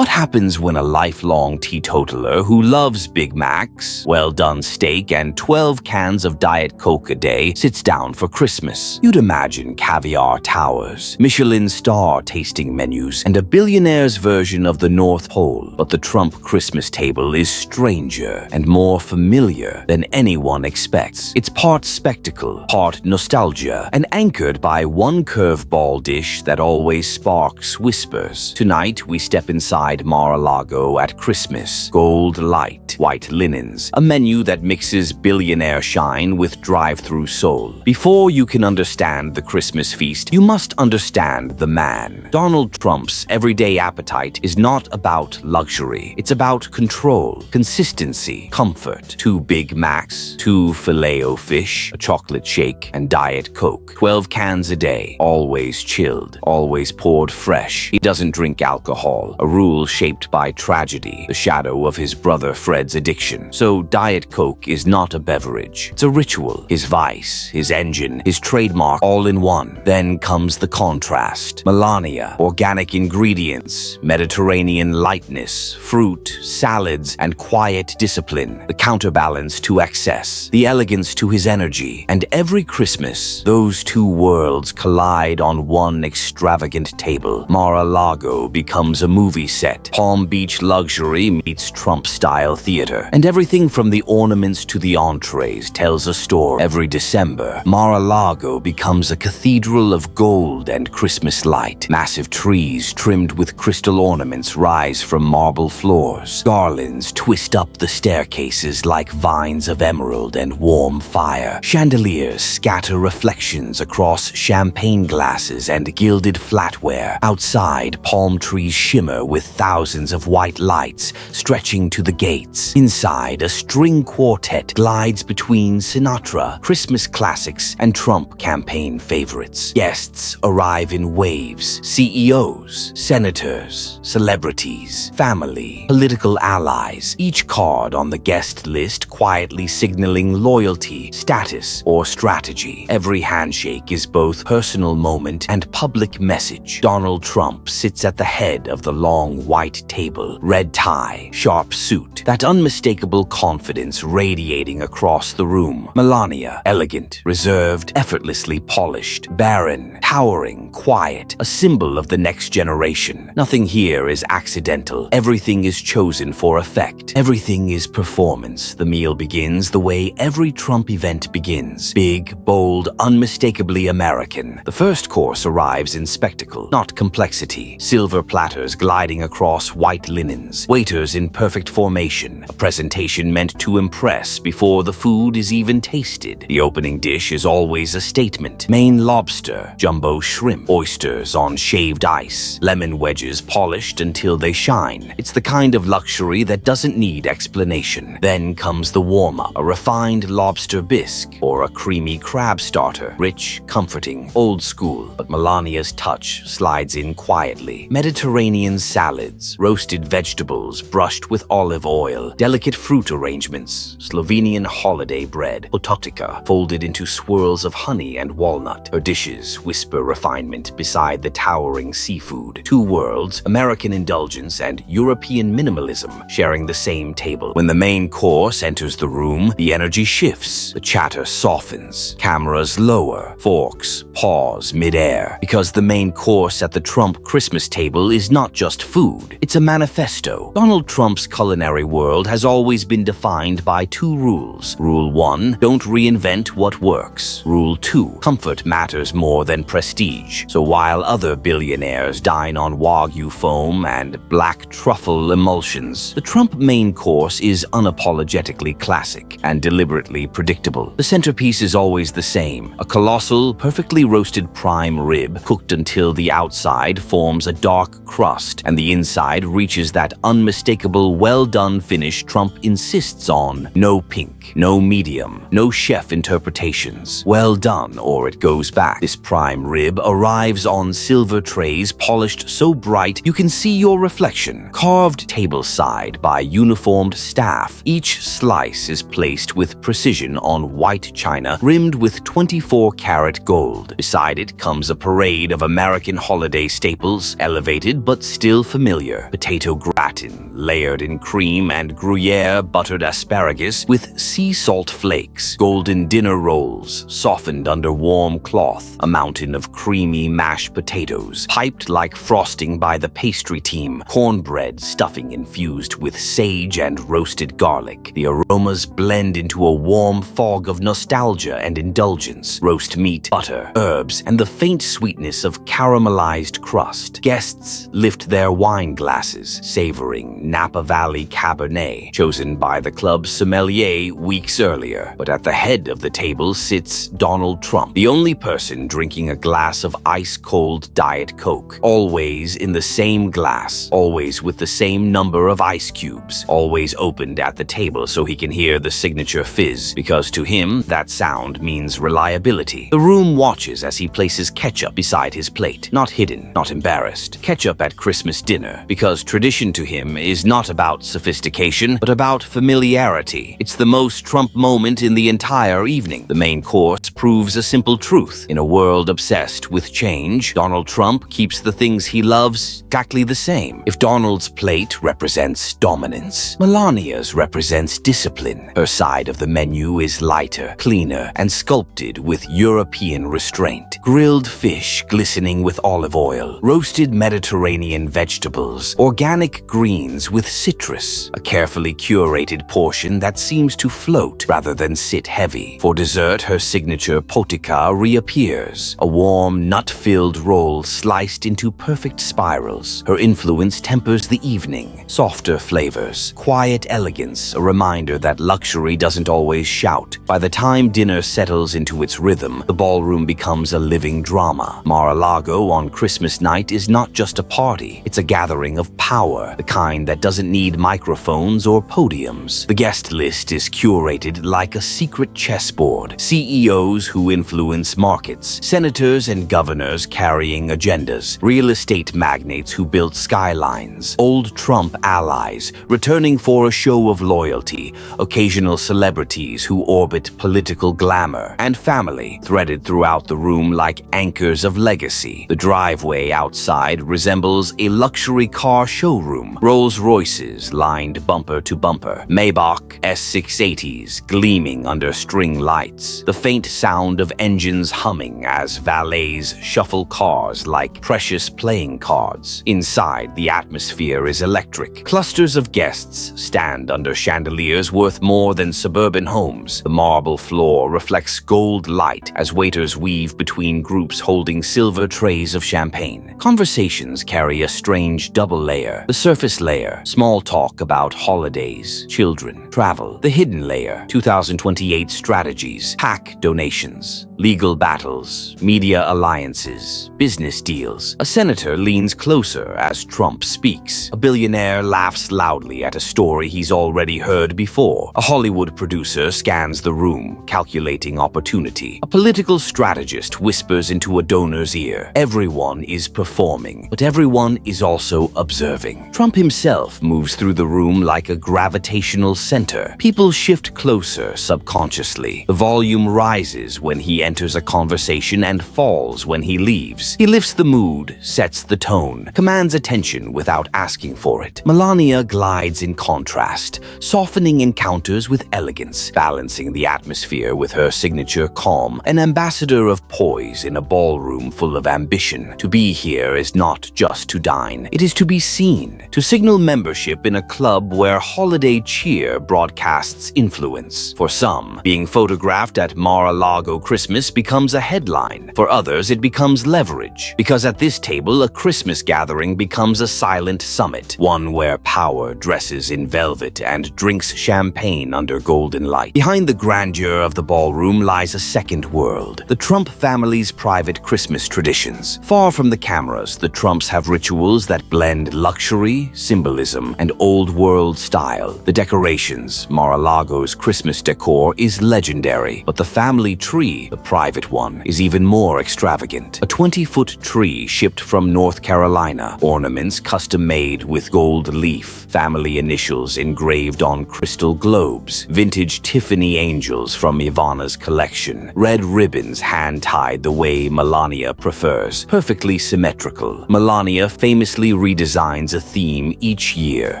What happens when a lifelong teetotaler who loves Big Macs, well-done steak, and 12 cans of Diet Coke a day sits down for Christmas? You'd imagine caviar towers, Michelin star tasting menus, and a billionaire's version of the North Pole. But the Trump Christmas table is stranger and more familiar than anyone expects. It's part spectacle, part nostalgia, and anchored by one curveball dish that always sparks whispers. Tonight, we step inside Mar-a-Lago at Christmas. Gold light, white linens, a menu that mixes billionaire shine with drive-through soul. Before you can understand the Christmas feast, you must understand the man. Donald Trump's everyday appetite is not about luxury. It's about control, consistency, comfort. 2 Big Macs, 2 Filet-O-Fish, a chocolate shake, and Diet Coke. 12 cans a day, always chilled, always poured fresh. He doesn't drink alcohol, a rule shaped by tragedy, the shadow of his brother Fred's addiction. So Diet Coke is not a beverage. It's a ritual, his vice, his engine, his trademark, all in one. Then comes the contrast. Melania, organic ingredients, Mediterranean lightness, fruit, salads, and quiet discipline. The counterbalance to excess, the elegance to his energy. And every Christmas, those two worlds collide on one extravagant table. Mar-a-Lago becomes a movie set. Palm Beach luxury meets Trump-style theater. And everything from the ornaments to the entrees tells a story. Every December, Mar-a-Lago becomes a cathedral of gold and Christmas light. Massive trees trimmed with crystal ornaments rise from marble floors. Garlands twist up the staircases like vines of emerald and warm fire. Chandeliers scatter reflections across champagne glasses and gilded flatware. Outside, palm trees shimmer with thousands of white lights stretching to the gates. Inside, a string quartet glides between Sinatra, Christmas classics, and Trump campaign favorites. Guests arrive in waves. CEOs, senators, celebrities, family, political allies, each card on the guest list quietly signaling loyalty, status, or strategy. Every handshake is both personal moment and public message. Donald Trump sits at the head of the long white table, red tie, sharp suit, that unmistakable confidence radiating across the room. Melania, elegant, reserved, effortlessly polished, barren, towering, quiet, a symbol of the next generation. Nothing here is accidental. Everything is chosen for effect. Everything is performance. The meal begins the way every Trump event begins. Big, bold, unmistakably American. The first course arrives in spectacle, not complexity. Silver platters gliding across white linens. Waiters in perfect formation. A presentation meant to impress before the food is even tasted. The opening dish is always a statement. Maine lobster, jumbo shrimp, oysters on shaved ice, lemon wedges polished until they shine. It's the kind of luxury that doesn't need explanation. Then comes the warm-up, a refined lobster bisque or a creamy crab starter. Rich, comforting, old school, but Melania's touch slides in quietly. Mediterranean salads, roasted vegetables brushed with olive oil, delicate fruit arrangements, Slovenian holiday bread, ototika, folded into swirls of honey and walnut. Her dishes whisper refinement beside the towering seafood. Two worlds, American indulgence and European minimalism, sharing the same table. When the main course enters the room, the energy shifts. The chatter softens. Cameras lower. Forks pause mid-air. Because the main course at the Trump Christmas table is not just food. It's a manifesto. Donald Trump's culinary world has always been defined by 2 rules. Rule 1, don't reinvent what works. Rule 2, comfort matters more than prestige. So while other billionaires dine on Wagyu foam and black truffle emulsions, the Trump main course is unapologetically classic and deliberately predictable. The centerpiece is always the same, a colossal, perfectly roasted prime rib cooked until the outside forms a dark crust and the inside reaches that unmistakable well-done finish Trump insists on. No pink, no medium, no chef interpretations. Well done or it goes back. This prime rib arrives on silver trays polished so bright you can see your reflection. Carved tableside by uniformed staff, each slice is placed with precision on white china rimmed with 24-karat gold. Beside it comes a parade of American holiday staples, elevated but still familiar. familiar: potato gratin, layered in cream and Gruyere buttered asparagus with sea salt flakes, golden dinner rolls, softened under warm cloth, a mountain of creamy mashed potatoes, piped like frosting by the pastry team, cornbread stuffing infused with sage and roasted garlic. The aromas blend into a warm fog of nostalgia and indulgence: roast meat, butter, herbs, and the faint sweetness of caramelized crust. Guests lift their wine glasses, savoring Napa Valley Cabernet, chosen by the club's sommelier weeks earlier. But at the head of the table sits Donald Trump, the only person drinking a glass of ice-cold Diet Coke, always in the same glass, always with the same number of ice cubes, always opened at the table so he can hear the signature fizz, because to him, that sound means reliability. The room watches as he places ketchup beside his plate, not hidden, not embarrassed. Ketchup at Christmas dinner, because tradition to him is not about sophistication, but about familiarity. It's the most Trump moment in the entire evening. The main course proves a simple truth. In a world obsessed with change, Donald Trump keeps the things he loves exactly the same. If Donald's plate represents dominance, Melania's represents discipline. Her side of the menu is lighter, cleaner, and sculpted with European restraint. Grilled fish glistening with olive oil, roasted Mediterranean vegetables, organic greens with citrus, a carefully curated portion that seems to float rather than sit heavy. For dessert, her signature potica reappears, a warm, nut-filled roll sliced into perfect spirals. Her influence tempers the evening: softer flavors, quiet elegance, a reminder that luxury doesn't always shout. By the time dinner settles into its rhythm, the ballroom becomes a living drama. Mar-a-Lago on Christmas night is not just a party, it's a gathering of power, the kind that doesn't need microphones or podiums. The guest list is curated like a secret chessboard: CEOs who influence markets, senators and governors carrying agendas, real estate magnates who built skylines, old Trump allies returning for a show of loyalty, occasional celebrities who orbit political glamour, and family threaded throughout the room like anchors of legacy. The driveway outside resembles a luxury car showroom: Rolls-Royces lined bumper to bumper, Maybach S680s gleaming under string lights, the faint sound of engines humming as valets shuffle cars like precious playing cards. Inside, the atmosphere is electric. Clusters of guests stand under chandeliers worth more than suburban homes. The marble floor reflects gold light as waiters weave between groups holding silver trays of champagne. Conversations carry a strange double layer: the surface layer, small talk about holidays, children, travel; the hidden layer, 2028 strategies, PAC donations, legal battles, media alliances, business deals. A senator leans closer as Trump speaks. A billionaire laughs loudly at a story he's already heard before. A Hollywood producer scans the room, calculating opportunity. A political strategist whispers into a donor's ear. Everyone is performing, but everyone is also observing. Trump himself moves through the room like a gravitational center. People shift closer subconsciously. The volume rises when he enters a conversation and falls when he leaves. He lifts the mood, sets the tone, commands attention without asking for it. Melania glides in contrast, softening encounters with elegance, balancing the atmosphere with her signature calm, an ambassador of poise in a ballroom full of ambition. To be here is not just to dine, it is to be seen, to signal membership in a club where holiday cheer broadcasts influence. For some, being photographed at Mar-a-Lago Christmas becomes a headline. For others, it becomes leverage, because at this table, a Christmas gathering becomes a silent summit, one where power dresses in velvet and drinks champagne under golden light. Behind the grandeur of the ballroom lies a second world: the Trump family's private Christmas traditions. Far from the cameras, the Trumps have rituals that blend luxury, symbolism, and old-world style. The decorations, Mar-a-Lago's Christmas decor, is legendary, but the family tree, the private one, is even more extravagant. A 20-foot tree shipped from North Carolina, ornaments custom-made with gold leaf, family initials engraved on crystal globes, vintage Tiffany angels from Ivana's collection, red ribbons hand-tied the way Melania prefers, perfectly symmetrical. Melania famously redesigns a theme each year: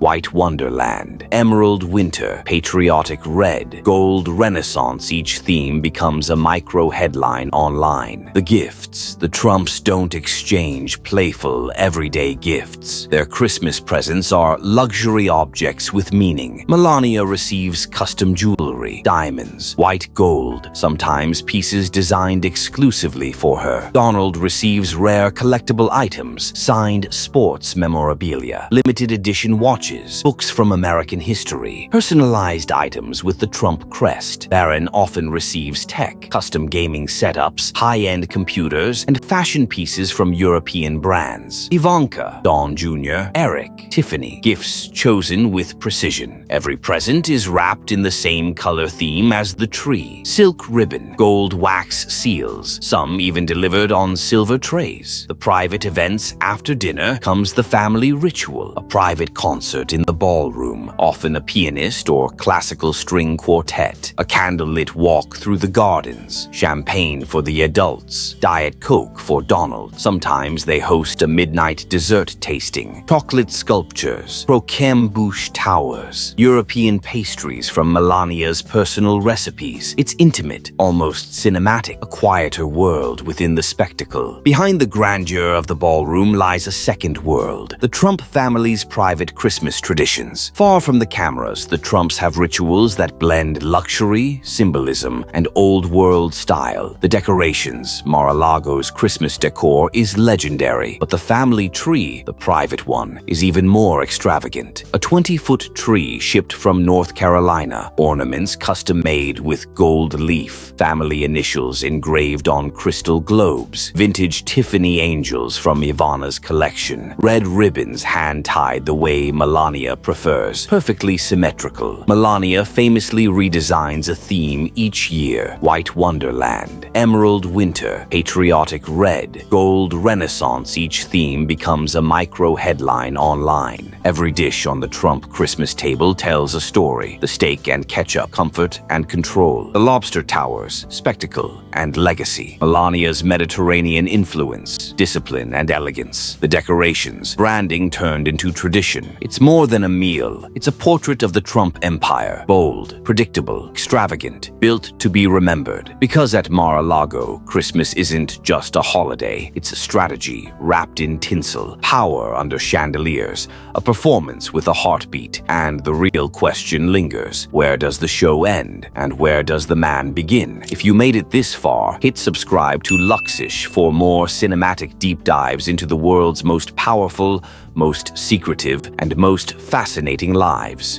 white wonderland, emerald winter, patriotic red, gold renaissance. Each theme becomes a micro headline online. The gifts. The Trumps don't exchange playful, everyday gifts. Their Christmas presents are luxury objects with meaning. Melania receives custom jewelry, diamonds, white gold, sometimes pieces designed exclusively for her. Donald receives rare collectible items, signed sports memorabilia, limited edition watches, books from American history, personalized items with the Trump crest. Barron often receives tech, custom gaming setups, high-end computers, and fashion pieces from European brands. Ivanka, Don Jr., Eric, Tiffany, gifts chosen with precision. Every present is wrapped in the same color theme as the tree. Silk ribbon, gold wax seals, some even delivered on silver trays. The private events after dinner comes the family ritual, a private concert in the ballroom, often a pianist or classical string quartet, a candlelit walk through the gardens, champagne for the adults, Diet Coke for Donald. Sometimes they host a midnight dessert tasting, chocolate sculptures, croquembouche towers, European pastries from Melania's personal recipes. It's intimate, almost cinematic, a quieter world within the spectacle. Behind the grandeur of the ballroom lies a second world, the Trump family's private Christmas traditions. Far from the cameras, the Trumps have rituals that blend luxury, symbolism, and old-world style. The decorations, Mar-a-Lago's Christmas decor, is legendary, but the family tree, the private one, is even more extravagant. A 20-foot tree shipped from North Carolina, ornaments custom-made with gold leaf, family initials engraved on crystal globes, vintage Tiffany angels from Ivana's collection, red ribbons hand-tied the way Melania prefers, perfectly symmetrical. Melania famously redesigns a theme each year: white wonderland, emerald winter, patriotic red, gold renaissance. Each theme becomes a micro headline online. Every dish on the Trump Christmas table tells a story: the steak and ketchup, comfort and control; the lobster towers, spectacle and legacy; Melania's Mediterranean influence, discipline and elegance; the decorations, branding turned into tradition. It's more than a meal. It's a portrait of the Trump empire, bold, predictable, extravagant, built to be remembered. Because at Mar-a-Lago, Christmas isn't just a holiday. It's a strategy wrapped in tinsel, power under chandeliers, a performance with a heartbeat. And the real question lingers: where does the show end, and where does the man begin? If you made it this far, hit subscribe to Luxrish for more cinematic deep dives into the world's most powerful, most secretive, and most fascinating lives.